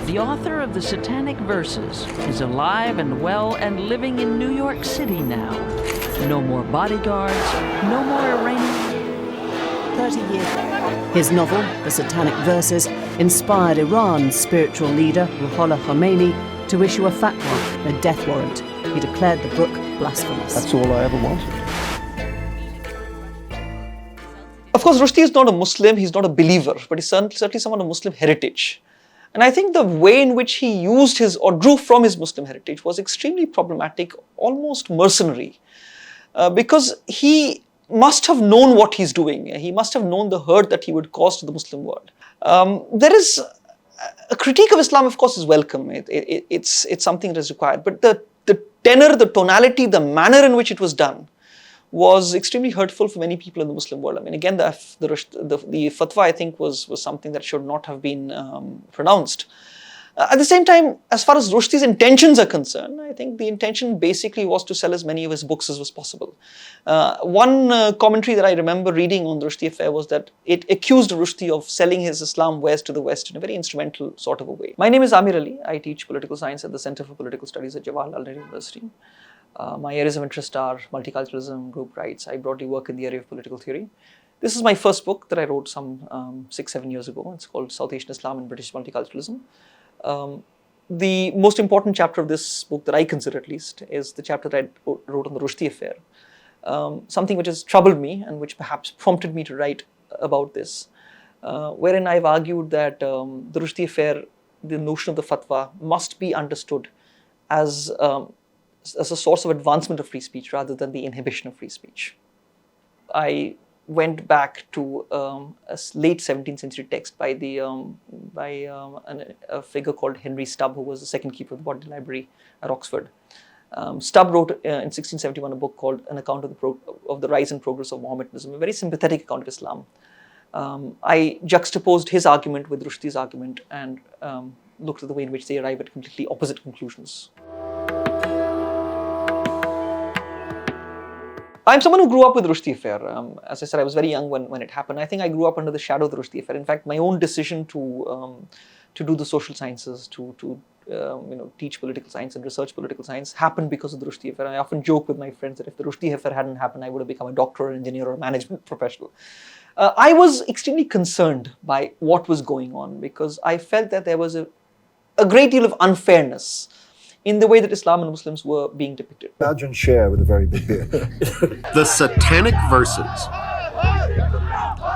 The author of the Satanic Verses is alive and well and living in New York City now. No more bodyguards, no more Iranian. 30 years. His novel, The Satanic Verses, inspired Iran's spiritual leader, Ruhollah Khomeini, to issue a fatwa, a death warrant. He declared the book blasphemous. That's all I ever wanted. Of course, Rushdie is not a Muslim, he's not a believer, but he's certainly someone of Muslim heritage. And I think the way in which he used his or drew from his Muslim heritage was extremely problematic, almost mercenary, because he must have known what he's doing. He must have known the hurt that he would cause to the Muslim world. There is a critique of Islam, of course, is welcome. It's something that is required. But the tenor, the tonality, the manner in which it was done was extremely hurtful for many people in the Muslim world. I mean, again, the fatwa, I think, was something that should not have been pronounced. At the same time, as far as Rushdie's intentions are concerned, I think the intention basically was to sell as many of his books as was possible. One commentary that I remember reading on the Rushdie Affair was that it accused Rushdie of selling his Islam wares to the West in a very instrumental sort of a way. My name is Amir Ali. I teach political science at the Center for Political Studies at Jawaharlal University. My areas of interest are multiculturalism, group rights. I broadly work in the area of political theory. This is my first book that I wrote some 6-7 years ago. It's called South Asian Islam and British Multiculturalism. The most important chapter of this book, that I consider at least, is the chapter that I wrote on the Rushdie Affair. Something which has troubled me and which perhaps prompted me to write about this, wherein I've argued that the Rushdie Affair, the notion of the fatwa, must be understood as a source of advancement of free speech rather than the inhibition of free speech. I went back to a late 17th century text by a figure called Henry Stubb, who was the second keeper of the Bodleian Library at Oxford. Stubb wrote in 1671 a book called An Account of the Rise and Progress of Mohammedanism, a very sympathetic account of Islam. I juxtaposed his argument with Rushdie's argument and looked at the way in which they arrive at completely opposite conclusions. I'm someone who grew up with Rushdie Affair. As I said, I was very young when it happened. I think I grew up under the shadow of the Rushdie Affair. In fact, my own decision to do the social sciences, to teach political science and research political science happened because of the Rushdie Affair. I often joke with my friends that if the Rushdie Affair hadn't happened, I would have become a doctor or an engineer or a management professional. I was extremely concerned by what was going on because I felt that there was a great deal of unfairness in the way that Islam and Muslims were being depicted. Imagine Cher with a very big beard. The Satanic Verses.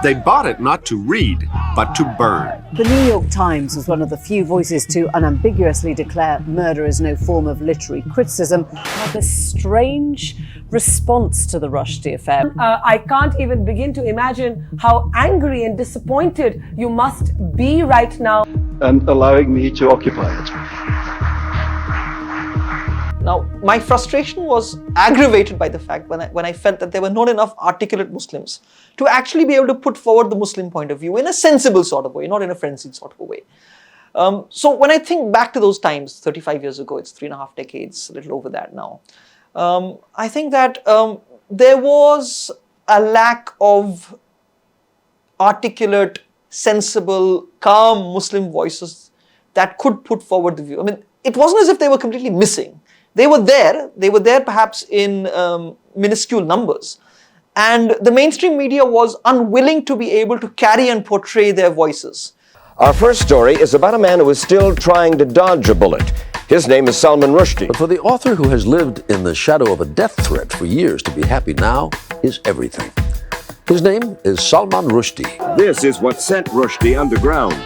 They bought it not to read, but to burn. The New York Times was one of the few voices to unambiguously declare murder is no form of literary criticism. Had this strange response to the Rushdie Affair. I can't even begin to imagine how angry and disappointed you must be right now. And allowing me to occupy it. Now, my frustration was aggravated by the fact when I felt that there were not enough articulate Muslims to actually be able to put forward the Muslim point of view in a sensible sort of way, not in a frenzied sort of a way. So when I think back to those times, 35 years ago, it's 3.5 decades, a little over that now, I think that there was a lack of articulate, sensible, calm Muslim voices that could put forward the view. I mean, it wasn't as if they were completely missing. They were there perhaps in minuscule numbers. And the mainstream media was unwilling to be able to carry and portray their voices. Our first story is about a man who is still trying to dodge a bullet. His name is Salman Rushdie. But for the author who has lived in the shadow of a death threat for years, to be happy now is everything. His name is Salman Rushdie. This is what sent Rushdie underground.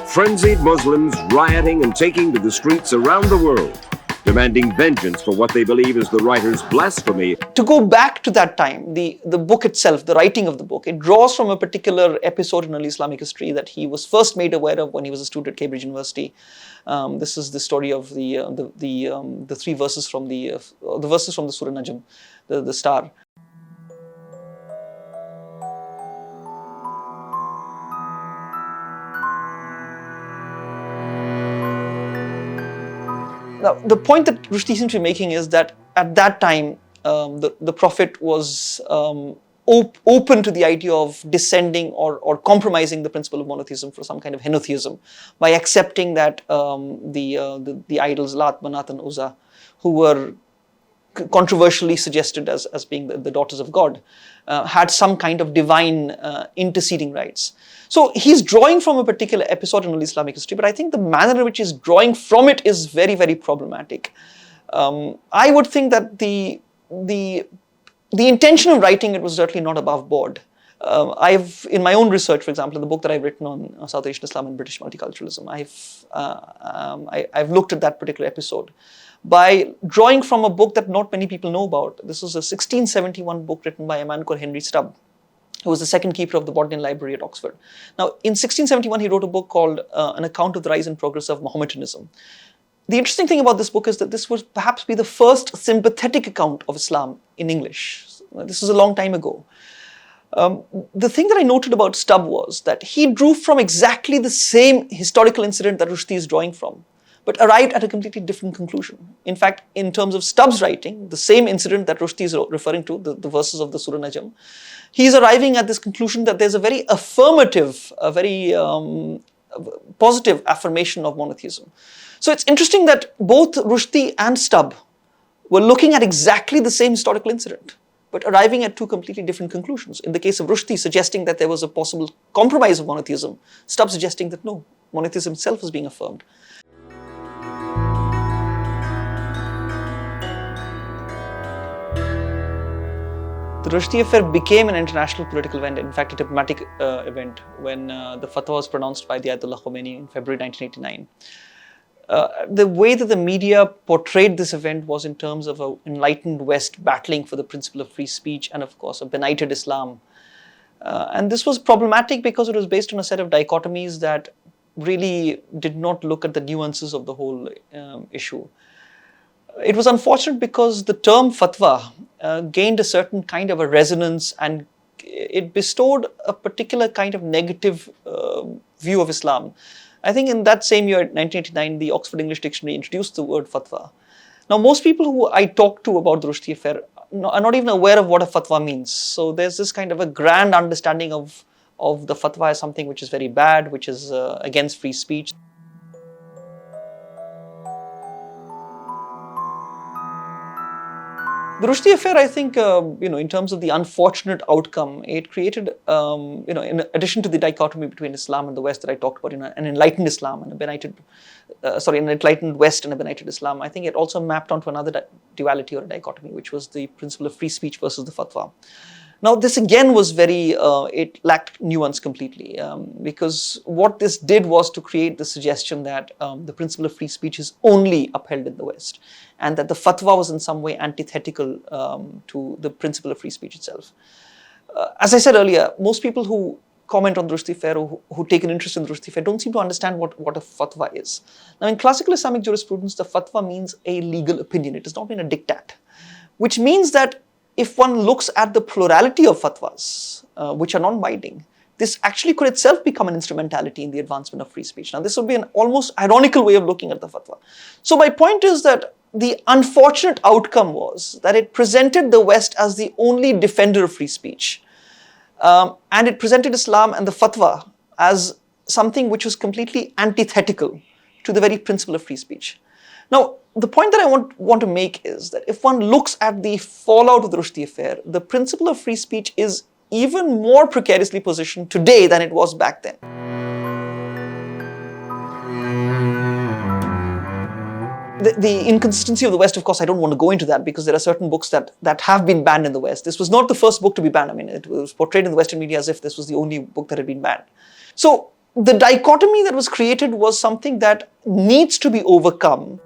Frenzied Muslims rioting and taking to the streets around the world, demanding vengeance for what they believe is the writer's blasphemy. To go back to that time, the book itself, the writing of the book, it draws from a particular episode in early Islamic history that he was first made aware of when he was a student at Cambridge University. This is the story of the 3 verses from the verses from the Surah Najm, the star. Now, the point that Rushdie seems to be making is that at that time, the Prophet was open to the idea of descending or compromising the principle of monotheism for some kind of henotheism by accepting that the idols Lat, Manat and Uzza, who were controversially suggested as being the daughters of God, had some kind of divine interceding rights. So he's drawing from a particular episode in early Islamic history, but I think the manner in which he's drawing from it is very, very problematic. I would think that the intention of writing it was certainly not above board. In my own research, for example, in the book that I've written on South Asian Islam and British multiculturalism, I've looked at that particular episode by drawing from a book that not many people know about. This was a 1671 book written by a man called Henry Stubb, who was the second keeper of the Bodleian Library at Oxford. Now, in 1671, he wrote a book called An Account of the Rise and Progress of Mohammedanism. The interesting thing about this book is that this would perhaps be the first sympathetic account of Islam in English. This is a long time ago. The thing that I noted about Stubb was that he drew from exactly the same historical incident that Rushdie is drawing from, but arrived at a completely different conclusion. In fact, in terms of Stubb's writing, the same incident that Rushdie is referring to, the verses of the Surah Najm, he's arriving at this conclusion that there's a very affirmative, a very positive affirmation of monotheism. So it's interesting that both Rushdie and Stubb were looking at exactly the same historical incident, but arriving at two completely different conclusions. In the case of Rushdie, suggesting that there was a possible compromise of monotheism, Stubb suggesting that no, monotheism itself was being affirmed. The Rushdie Affair became an international political event, in fact a diplomatic event, when the Fatwa was pronounced by the Ayatollah Khomeini in February 1989. The way that the media portrayed this event was in terms of an enlightened West battling for the principle of free speech and of course a benighted Islam. And this was problematic because it was based on a set of dichotomies that really did not look at the nuances of the whole issue. It was unfortunate because the term fatwa gained a certain kind of a resonance and it bestowed a particular kind of negative view of Islam. I think in that same year, 1989, the Oxford English Dictionary introduced the word fatwa. Now, most people who I talk to about the Rushdie Affair are not even aware of what a fatwa means. So there's this kind of a grand understanding of the fatwa as something which is very bad, which is against free speech. The Rushdie Affair, I think, in terms of the unfortunate outcome, it created, in addition to the dichotomy between Islam and the West that I talked about, an enlightened Islam and an enlightened West and a benighted Islam, I think it also mapped onto another duality or a dichotomy, which was the principle of free speech versus the fatwa. Now, this again was it lacked nuance completely, because what this did was to create the suggestion that the principle of free speech is only upheld in the West, and that the fatwa was in some way antithetical to the principle of free speech itself. As I said earlier, most people who comment on the Rushdie Affair or who take an interest in the Rushdie Affair don't seem to understand what a fatwa is. Now, in classical Islamic jurisprudence, the fatwa means a legal opinion. It does not mean a diktat, which means that if one looks at the plurality of fatwas, which are non-binding, this actually could itself become an instrumentality in the advancement of free speech. Now, this would be an almost ironical way of looking at the fatwa. So my point is that the unfortunate outcome was that it presented the West as the only defender of free speech. And it presented Islam and the fatwa as something which was completely antithetical to the very principle of free speech. Now, the point that I want to make is that if one looks at the fallout of the Rushdie Affair, the principle of free speech is even more precariously positioned today than it was back then. The inconsistency of the West, of course, I don't want to go into that because there are certain books that have been banned in the West. This was not the first book to be banned. I mean, it was portrayed in the Western media as if this was the only book that had been banned. So the dichotomy that was created was something that needs to be overcome.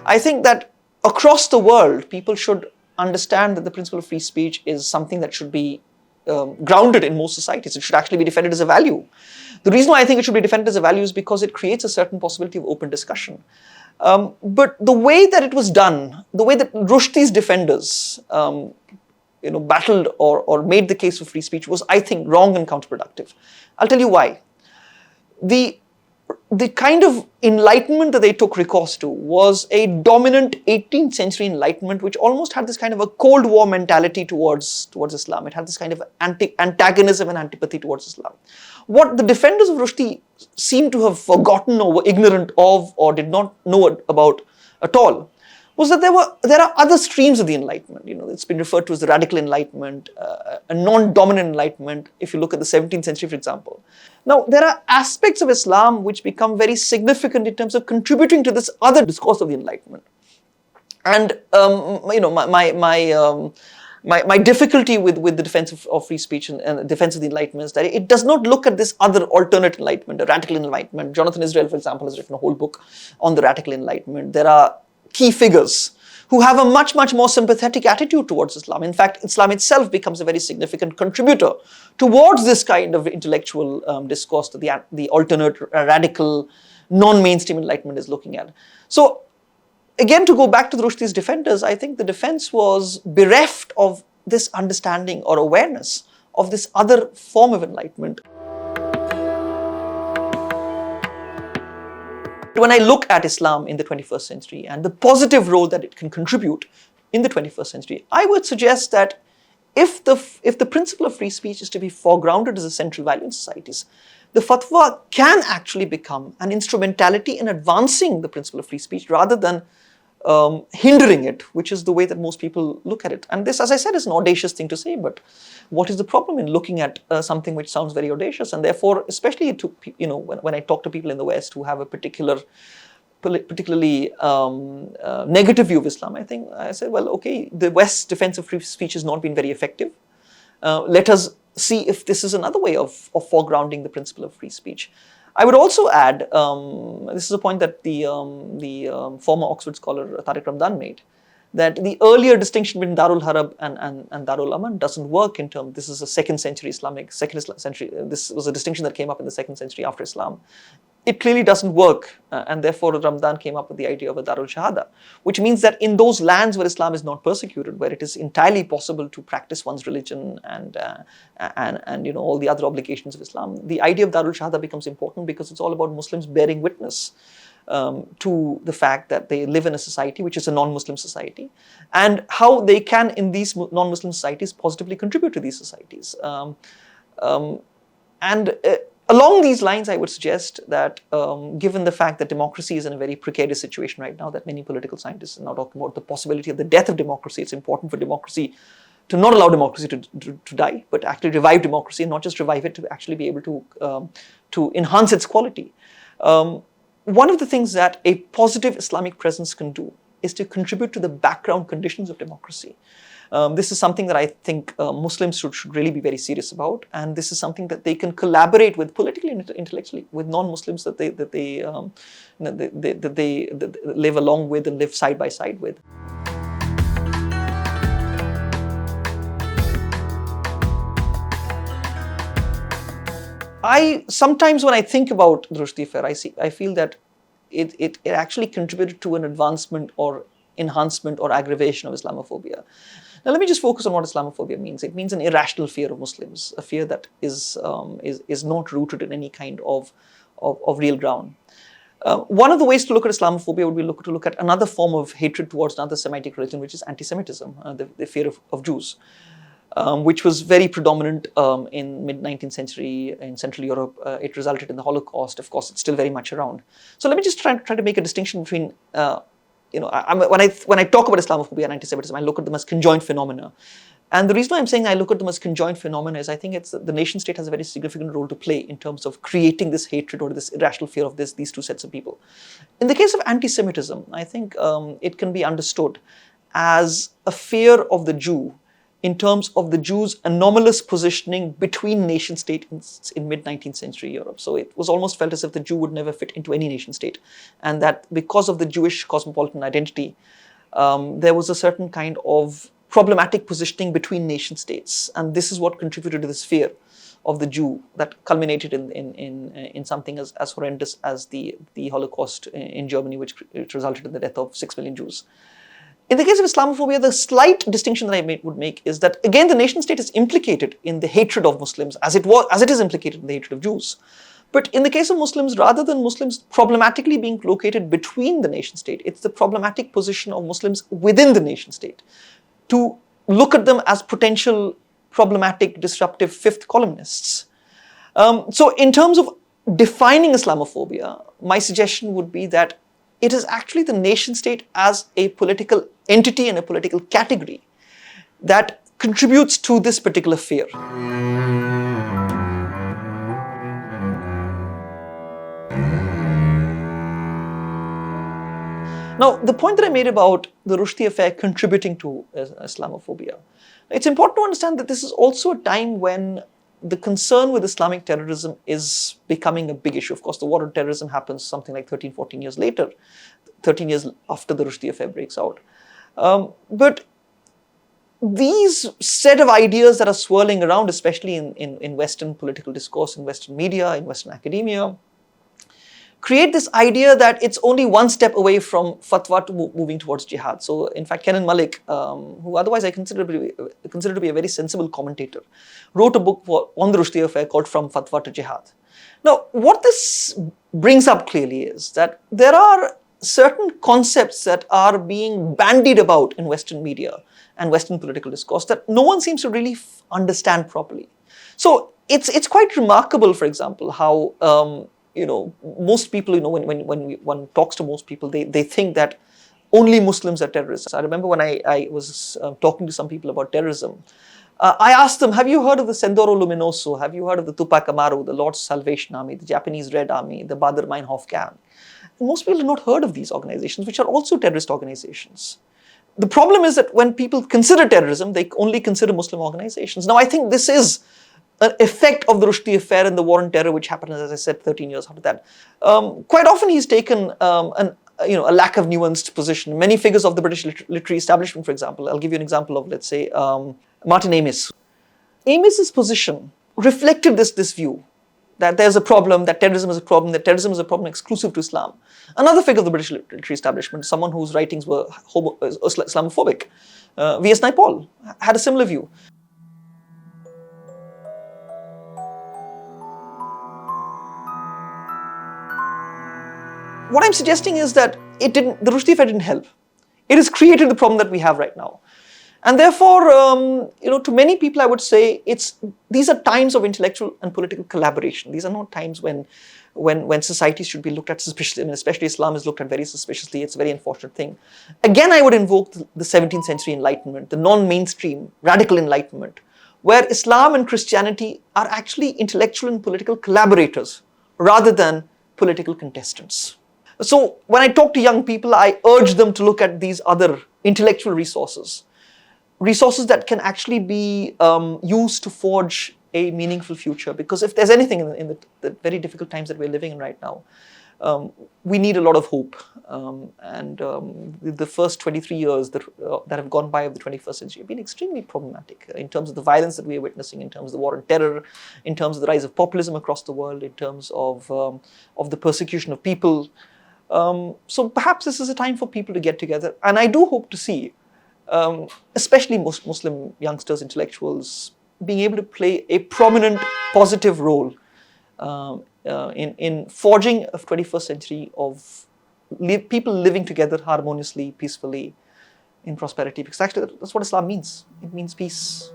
I think that across the world, people should understand that the principle of free speech is something that should be grounded in most societies. It should actually be defended as a value. The reason why I think it should be defended as a value is because it creates a certain possibility of open discussion. But the way that it was done, the way that Rushdie's defenders battled or made the case for free speech was, I think, wrong and counterproductive. I'll tell you why. The the kind of enlightenment that they took recourse to was a dominant 18th century enlightenment, which almost had this kind of a Cold War mentality towards Islam. It had this kind of antagonism and antipathy towards Islam. What the defenders of Rushdie seem to have forgotten or were ignorant of or did not know about at all was that there are other streams of the Enlightenment. It's been referred to as the radical Enlightenment, a non-dominant Enlightenment, if you look at the 17th century, for example. Now, there are aspects of Islam which become very significant in terms of contributing to this other discourse of the Enlightenment. And, my difficulty with the defense of free speech and the defense of the Enlightenment is that it does not look at this other alternate Enlightenment, the radical Enlightenment. Jonathan Israel, for example, has written a whole book on the radical Enlightenment. There are key figures who have a much, much more sympathetic attitude towards Islam. In fact, Islam itself becomes a very significant contributor towards this kind of intellectual discourse that the alternate, radical, non-mainstream Enlightenment is looking at. So, again, to go back to the Rushdie's defenders, I think the defense was bereft of this understanding or awareness of this other form of enlightenment. When I look at Islam in the 21st century and the positive role that it can contribute in the 21st century, I would suggest that if the principle of free speech is to be foregrounded as a central value in societies, the fatwa can actually become an instrumentality in advancing the principle of free speech rather than hindering it, which is the way that most people look at it. And this, as I said, is an audacious thing to say, but what is the problem in looking at something which sounds very audacious? And therefore, especially when I talk to people in the West who have a particularly negative view of Islam, I say, well, okay, the West's defense of free speech has not been very effective. Let us see if this is another way of foregrounding the principle of free speech. I would also add, this is a point that the former Oxford scholar Tariq Ramadan made, that the earlier distinction between Darul Harab and Darul Aman doesn't work in terms, this is a second century, this was a distinction that came up in the 2nd century after Islam. It clearly doesn't work, and therefore Ramadan came up with the idea of a Darul Shahada, which means that in those lands where Islam is not persecuted, where it is entirely possible to practice one's religion and all the other obligations of Islam, the idea of Darul Shahada becomes important because it's all about Muslims bearing witness to the fact that they live in a society which is a non-Muslim society, and how they can, in these non-Muslim societies, positively contribute to these societies. Along these lines, I would suggest that given the fact that democracy is in a very precarious situation right now, that many political scientists are now talking about the possibility of the death of democracy, it's important for democracy to not allow democracy to die, but actually revive democracy, and not just revive it, to actually be able to enhance its quality. One of the things that a positive Islamic presence can do is to contribute to the background conditions of democracy. This is something that I think Muslims should really be very serious about, and this is something that they can collaborate with politically and intellectually with non-Muslims that they live along with and live side by side with. Sometimes when I think about the Rushdie Affair, I feel that it actually contributed to an advancement or enhancement or aggravation of Islamophobia. Now, let me just focus on what Islamophobia means. It means an irrational fear of Muslims, a fear that is not rooted in any kind of real ground. One of the ways to look at Islamophobia would be to look at another form of hatred towards another Semitic religion, which is anti-Semitism, the fear of Jews, which was very predominant in mid-19th century in Central Europe. It resulted in the Holocaust. Of course, it's still very much around. So let me just try to make a distinction between when I talk about Islamophobia and anti-Semitism, I look at them as conjoined phenomena. And the reason why I'm saying I look at them as conjoined phenomena is I think the nation state has a very significant role to play in terms of creating this hatred or this irrational fear of these two sets of people. In the case of anti-Semitism, I think it can be understood as a fear of the Jew in terms of the Jew's anomalous positioning between nation states in mid-19th century Europe. So it was almost felt as if the Jew would never fit into any nation state, and that because of the Jewish cosmopolitan identity, there was a certain kind of problematic positioning between nation states, and this is what contributed to this fear of the Jew that culminated in something as horrendous as the Holocaust in Germany, which resulted in the death of 6 million Jews. In the case of Islamophobia, the slight distinction that I would make is that, again, the nation state is implicated in the hatred of Muslims as it is implicated in the hatred of Jews. But in the case of Muslims, rather than Muslims problematically being located between the nation state, it's the problematic position of Muslims within the nation state to look at them as potential problematic, disruptive fifth columnists. So in terms of defining Islamophobia, my suggestion would be that it is actually the nation state as a political entity and a political category that contributes to this particular fear. Now, the point that I made about the Rushdie Affair contributing to Islamophobia, it's important to understand that this is also a time when the concern with Islamic terrorism is becoming a big issue. Of course, the war on terrorism happens something like 13, 14 years later, 13 years after the Rushdie Affair breaks out. But these set of ideas that are swirling around, especially in Western political discourse, in Western media, in Western academia, create this idea that it's only one step away from fatwa to moving towards jihad. So, in fact, Kenan Malik, who otherwise I consider to be a very sensible commentator, wrote a book on the Rushdie Affair called From Fatwa to Jihad. Now, what this brings up clearly is that there are certain concepts that are being bandied about in Western media and Western political discourse that no one seems to really understand properly. So, it's quite remarkable, for example, how most people, when one talks to most people, they think that only Muslims are terrorists. I remember when I was talking to some people about terrorism, I asked them, have you heard of the Sendero Luminoso? Have you heard of the Tupac Amaru, the Lord's Salvation Army, the Japanese Red Army, the Badr Meinhof Gang? Most people have not heard of these organizations, which are also terrorist organizations. The problem is that when people consider terrorism, they only consider Muslim organizations. Now, I think this is an effect of the Rushdie Affair and the war on terror, which happened, as I said, 13 years after that. Quite often he's taken a lack of nuanced position. Many figures of the British literary establishment, for example, I'll give you an example of, let's say, Martin Amis. Amis's position reflected this view that there's a problem, that terrorism is a problem, that terrorism is a problem exclusive to Islam. Another figure of the British literary establishment, someone whose writings were Islamophobic, V.S. Naipaul, had a similar view. What I'm suggesting is that the Rushdie Affair didn't help. It has created the problem that we have right now. And therefore, to many people I would say, these are times of intellectual and political collaboration. These are not times when societies should be looked at suspiciously, and especially Islam is looked at very suspiciously. It's a very unfortunate thing. Again, I would invoke the 17th century Enlightenment, the non-mainstream radical Enlightenment, where Islam and Christianity are actually intellectual and political collaborators rather than political contestants. So when I talk to young people, I urge them to look at these other intellectual resources that can actually be used to forge a meaningful future. Because if there's anything in the very difficult times that we're living in right now, we need a lot of hope. The first 23 years that have gone by of the 21st century have been extremely problematic in terms of the violence that we are witnessing, in terms of the war on terror, in terms of the rise of populism across the world, in terms of the persecution of people. So perhaps this is a time for people to get together. And I do hope to see, especially Muslim youngsters, intellectuals, being able to play a prominent, positive role in forging a 21st century of people living together harmoniously, peacefully, in prosperity. Because actually that's what Islam means. It means peace.